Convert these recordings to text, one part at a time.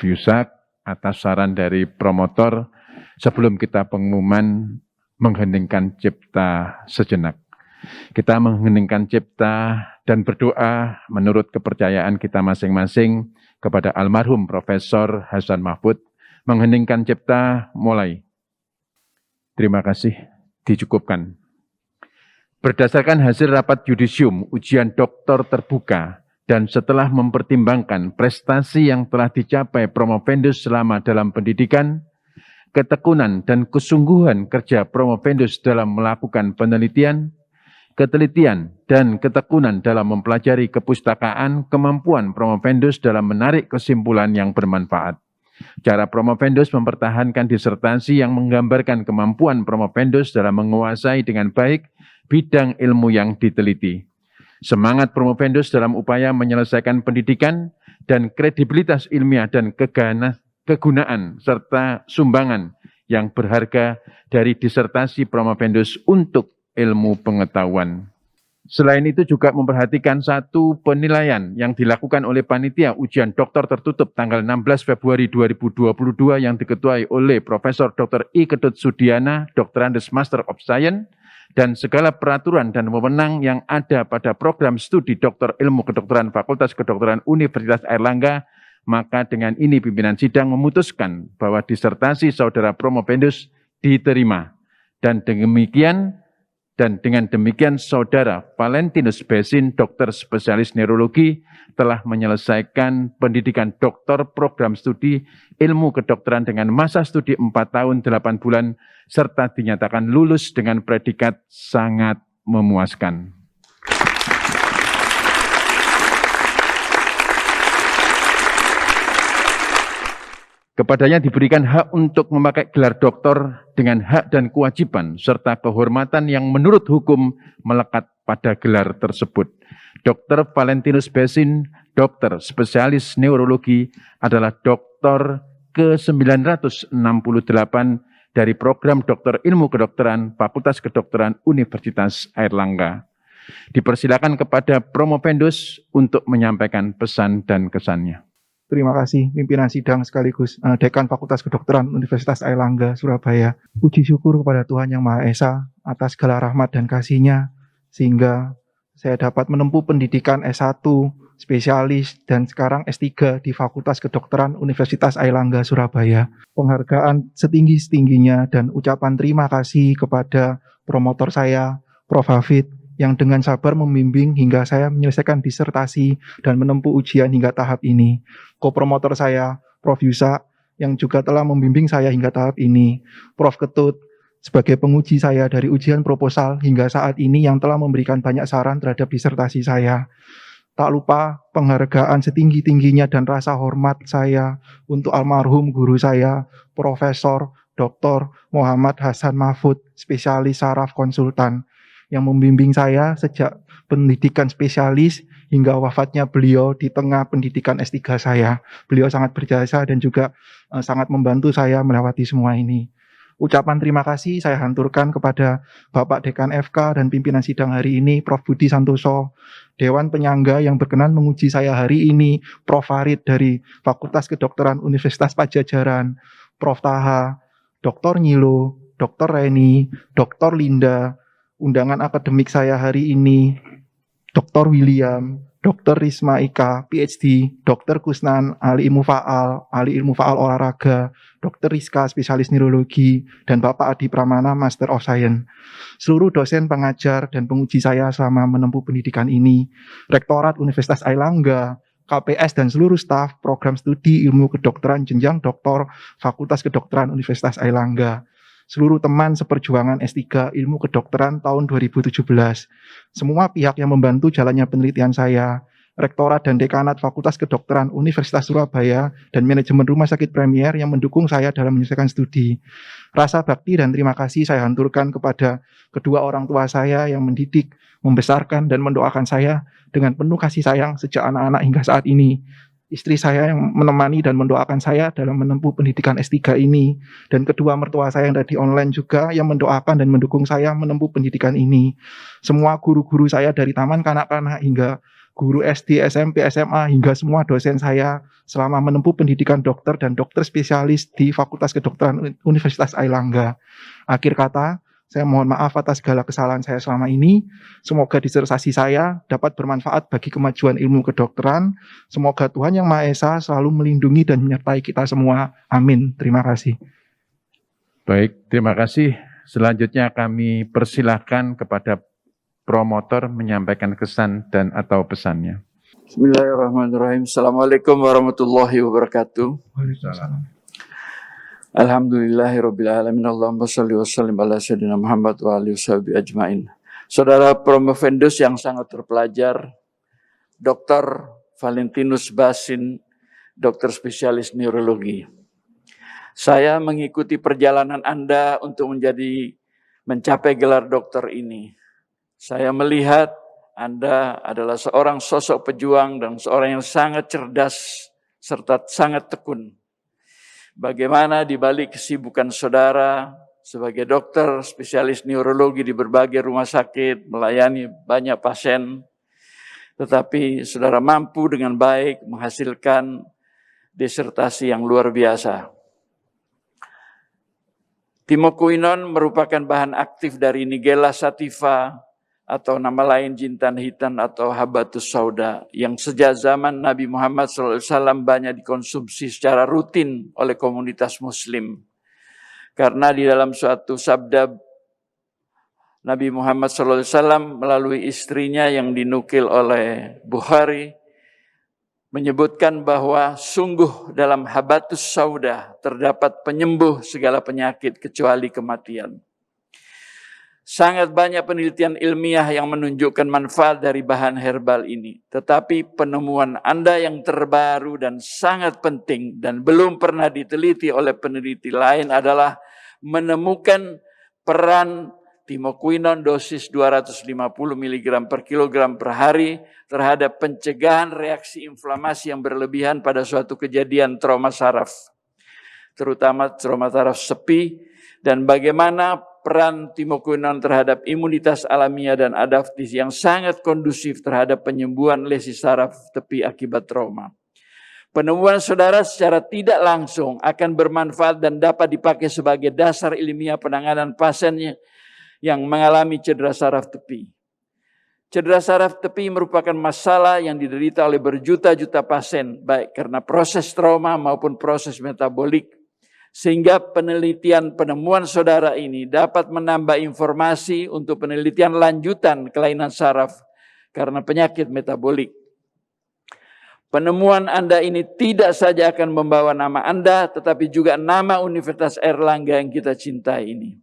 Yusak atas saran dari promotor sebelum kita pengumuman mengheningkan cipta sejenak. Kita mengheningkan cipta dan berdoa menurut kepercayaan kita masing-masing kepada almarhum Profesor Hasan Mahfud. Mengheningkan cipta mulai. Terima kasih, dicukupkan. Berdasarkan hasil rapat yudisium ujian doktor terbuka dan setelah mempertimbangkan prestasi yang telah dicapai promovendus selama dalam pendidikan, ketekunan dan kesungguhan kerja promovendus dalam melakukan penelitian, ketelitian dan ketekunan dalam mempelajari kepustakaan, kemampuan promovendus dalam menarik kesimpulan yang bermanfaat. Cara promovendus mempertahankan disertasi yang menggambarkan kemampuan promovendus dalam menguasai dengan baik bidang ilmu yang diteliti. Semangat promovendus dalam upaya menyelesaikan pendidikan dan kredibilitas ilmiah dan kegunaan serta sumbangan yang berharga dari disertasi promovendus untuk ilmu pengetahuan. Selain itu juga memperhatikan satu penilaian yang dilakukan oleh panitia ujian doktor tertutup tanggal 16 Februari 2022 yang diketuai oleh Profesor Dr. I. Ketut Sudiana, Doktorandus Master of Science, dan segala peraturan dan wewenang yang ada pada program studi Doktor Ilmu Kedokteran Fakultas Kedokteran Universitas Airlangga, maka dengan ini pimpinan sidang memutuskan bahwa disertasi saudara promovendus diterima. Dan dengan demikian saudara Valentinus Besin, dokter spesialis neurologi, telah menyelesaikan pendidikan doktor program studi ilmu kedokteran dengan masa studi 4 tahun 8 bulan, serta dinyatakan lulus dengan predikat sangat memuaskan. Kepadanya diberikan hak untuk memakai gelar doktor dengan hak dan kewajiban serta kehormatan yang menurut hukum melekat pada gelar tersebut. Dr. Valentinus Besin, dokter spesialis neurologi, adalah doktor ke-968 dari program Doktor Ilmu Kedokteran Fakultas Kedokteran Universitas Airlangga. Dipersilakan kepada promovendus untuk menyampaikan pesan dan kesannya. Terima kasih pimpinan sidang sekaligus Dekan Fakultas Kedokteran Universitas Airlangga, Surabaya. Puji syukur kepada Tuhan Yang Maha Esa atas segala rahmat dan kasih-Nya, sehingga saya dapat menempuh pendidikan S1, spesialis, dan sekarang S3 di Fakultas Kedokteran Universitas Airlangga, Surabaya. Penghargaan setinggi-tingginya dan ucapan terima kasih kepada promotor saya, Prof. Hafid, yang dengan sabar membimbing hingga saya menyelesaikan disertasi dan menempuh ujian hingga tahap ini. Kopromotor saya, Prof. Yusak, yang juga telah membimbing saya hingga tahap ini. Prof. Ketut, sebagai penguji saya dari ujian proposal hingga saat ini yang telah memberikan banyak saran terhadap disertasi saya. Tak lupa penghargaan setinggi-tingginya dan rasa hormat saya untuk almarhum guru saya, Profesor Dr. Muhammad Hasan Mahfud, spesialis saraf konsultan, yang membimbing saya sejak pendidikan spesialis hingga wafatnya beliau di tengah pendidikan S3 saya. Beliau sangat berjasa dan juga sangat membantu saya melewati semua ini. Ucapan terima kasih saya hanturkan kepada Bapak Dekan FK dan pimpinan sidang hari ini, Prof. Budi Santoso, Dewan Penyangga yang berkenan menguji saya hari ini, Prof. Farid dari Fakultas Kedokteran Universitas Pajajaran, Prof. Taha, Dr. Nyilo, Dr. Reni, Dr. Linda, undangan akademik saya hari ini, Dr. William, Dr. Risma Ika, PhD, Dr. Kusnan, ahli ilmu faal olahraga, Dr. Rizka, spesialis neurologi, dan Bapak Adi Pramana, Master of Science. Seluruh dosen, pengajar, dan penguji saya selama menempuh pendidikan ini, Rektorat Universitas Airlangga, KPS, dan seluruh staf program studi ilmu kedokteran jenjang doktor Fakultas Kedokteran Universitas Airlangga. Seluruh teman seperjuangan S3 Ilmu Kedokteran tahun 2017. Semua pihak yang membantu jalannya penelitian saya, Rektorat dan Dekanat Fakultas Kedokteran Universitas Surabaya, dan manajemen Rumah Sakit Premier yang mendukung saya dalam menyelesaikan studi. Rasa bakti dan terima kasih saya hanturkan kepada kedua orang tua saya yang mendidik, membesarkan, dan mendoakan saya dengan penuh kasih sayang sejak anak-anak hingga saat ini. Istri saya yang menemani dan mendoakan saya dalam menempuh pendidikan S3 ini, dan kedua mertua saya yang ada di online juga yang mendoakan dan mendukung saya menempuh pendidikan ini. Semua guru-guru saya dari taman kanak-kanak hingga guru SD, SMP, SMA, hingga semua dosen saya selama menempuh pendidikan dokter dan dokter spesialis di Fakultas Kedokteran Universitas Airlangga. Akhir kata, saya mohon maaf atas segala kesalahan saya selama ini. Semoga disertasi saya dapat bermanfaat bagi kemajuan ilmu kedokteran. Semoga Tuhan Yang Maha Esa selalu melindungi dan menyertai kita semua. Amin. Terima kasih. Baik, terima kasih. Selanjutnya kami persilahkan kepada promotor menyampaikan kesan dan atau pesannya. Bismillahirrahmanirrahim. Assalamualaikum warahmatullahi wabarakatuh. Waalaikumsalam. Alhamdulillahirabbil alamin. Allahumma shalli wa sallim ala sayyidina Muhammad wa alihi washabihi ajmain. Saudara promovendus yang sangat terpelajar, Dr. Valentinus Basin, dokter spesialis neurologi. Saya mengikuti perjalanan Anda untuk mencapai gelar dokter ini. Saya melihat Anda adalah seorang sosok pejuang dan seorang yang sangat cerdas serta sangat tekun. Bagaimana di balik kesibukan saudara sebagai dokter spesialis neurologi di berbagai rumah sakit, melayani banyak pasien, tetapi saudara mampu dengan baik menghasilkan disertasi yang luar biasa. Timokuinon merupakan bahan aktif dari Nigella sativa atau nama lain jintan hitam atau habatus sauda yang sejak zaman Nabi Muhammad SAW banyak dikonsumsi secara rutin oleh komunitas muslim. Karena di dalam suatu sabda Nabi Muhammad SAW melalui istrinya yang dinukil oleh Bukhari menyebutkan bahwa sungguh dalam habatus sauda terdapat penyembuh segala penyakit kecuali kematian. Sangat banyak penelitian ilmiah yang menunjukkan manfaat dari bahan herbal ini. Tetapi penemuan Anda yang terbaru dan sangat penting dan belum pernah diteliti oleh peneliti lain adalah menemukan peran timokuinon dosis 250 mg per kilogram per hari terhadap pencegahan reaksi inflamasi yang berlebihan pada suatu kejadian trauma saraf. Terutama trauma saraf sepi dan bagaimana peran timokuinon terhadap imunitas alamiah dan adaptif yang sangat kondusif terhadap penyembuhan lesi saraf tepi akibat trauma. Penemuan saudara secara tidak langsung akan bermanfaat dan dapat dipakai sebagai dasar ilmiah penanganan pasiennya yang mengalami cedera saraf tepi. Cedera saraf tepi merupakan masalah yang diderita oleh berjuta-juta pasien, baik karena proses trauma maupun proses metabolik. Sehingga penemuan saudara ini dapat menambah informasi untuk penelitian lanjutan kelainan saraf karena penyakit metabolik. Penemuan Anda ini tidak saja akan membawa nama Anda, tetapi juga nama Universitas Airlangga yang kita cintai ini.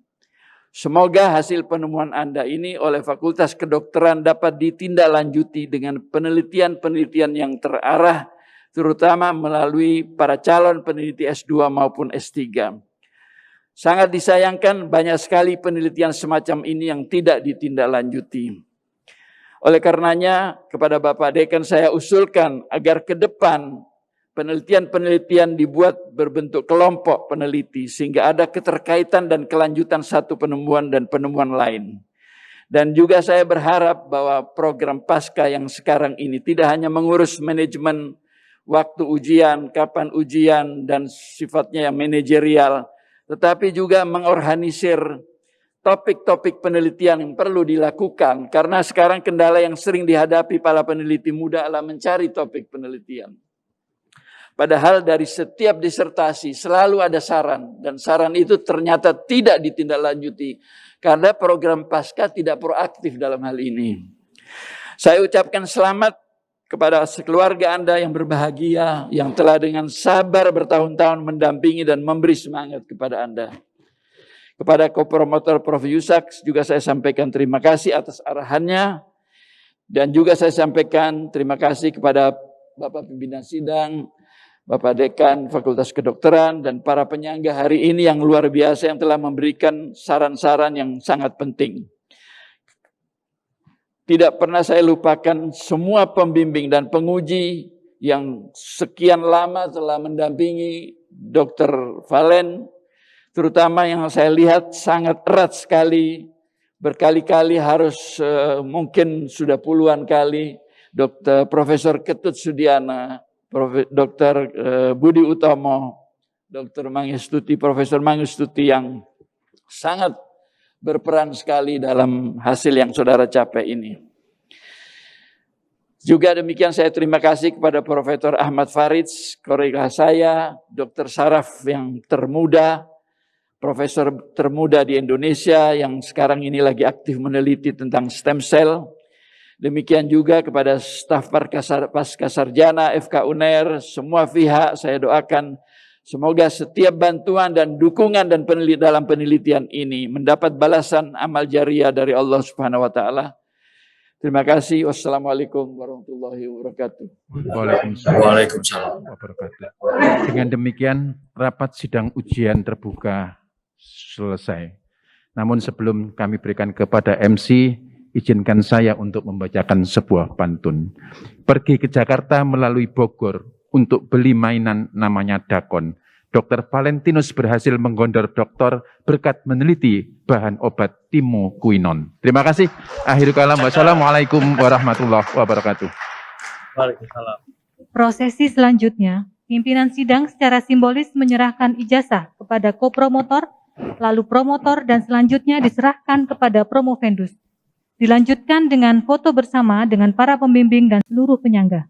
Semoga hasil penemuan Anda ini oleh Fakultas Kedokteran dapat ditindaklanjuti dengan penelitian-penelitian yang terarah, terutama melalui para calon peneliti S2 maupun S3. Sangat disayangkan banyak sekali penelitian semacam ini yang tidak ditindaklanjuti. Oleh karenanya, kepada Bapak Dekan saya usulkan agar ke depan penelitian-penelitian dibuat berbentuk kelompok peneliti sehingga ada keterkaitan dan kelanjutan satu penemuan dan penemuan lain. Dan juga saya berharap bahwa program Pasca yang sekarang ini tidak hanya mengurus manajemen waktu ujian, kapan ujian, dan sifatnya yang manajerial, tetapi juga mengorganisir topik-topik penelitian yang perlu dilakukan, karena sekarang kendala yang sering dihadapi para peneliti muda adalah mencari topik penelitian. Padahal dari setiap disertasi selalu ada saran, dan saran itu ternyata tidak ditindaklanjuti, karena program Pasca tidak proaktif dalam hal ini. Saya ucapkan selamat kepada sekeluarga Anda yang berbahagia, yang telah dengan sabar bertahun-tahun mendampingi dan memberi semangat kepada Anda. Kepada kopromotor Prof. Yusak juga saya sampaikan terima kasih atas arahannya. Dan juga saya sampaikan terima kasih kepada Bapak Pimpinan Sidang, Bapak Dekan Fakultas Kedokteran, dan para penyangga hari ini yang luar biasa yang telah memberikan saran-saran yang sangat penting. Tidak pernah saya lupakan semua pembimbing dan penguji yang sekian lama telah mendampingi Dr. Valen, terutama yang saya lihat sangat erat sekali, berkali-kali harus mungkin sudah puluhan kali Dr. Profesor Ketut Sudiana, Dr. Budi Utomo, Dr. Mangestuti, Profesor Mangestuti yang sangat berperan sekali dalam hasil yang saudara capai ini. Juga demikian saya terima kasih kepada Profesor Ahmad Farid, kolega saya, Dr. Saraf yang termuda, profesor termuda di Indonesia yang sekarang ini lagi aktif meneliti tentang stem cell. Demikian juga kepada staf Pascasarjana FK UNER, semua pihak saya doakan semoga setiap bantuan dan dukungan dan dalam penelitian ini mendapat balasan amal jariah dari Allah Subhanahu wa taala. Terima kasih. Wassalamualaikum warahmatullahi wabarakatuh. Waalaikumsalam wabarakatuh. Dengan demikian rapat sidang ujian terbuka selesai. Namun sebelum kami berikan kepada MC, izinkan saya untuk membacakan sebuah pantun. Pergi ke Jakarta melalui Bogor untuk beli mainan namanya Dakon. Dr. Valentinus berhasil menggondor doktor berkat meneliti bahan obat timokuinon. Terima kasih. Akhirul kalam. Wassalamualaikum warahmatullahi wabarakatuh. Waalaikumsalam. Prosesi selanjutnya, pimpinan sidang secara simbolis menyerahkan ijazah kepada kopromotor, lalu promotor dan selanjutnya diserahkan kepada promovendus. Dilanjutkan dengan foto bersama dengan para pembimbing dan seluruh penyangga.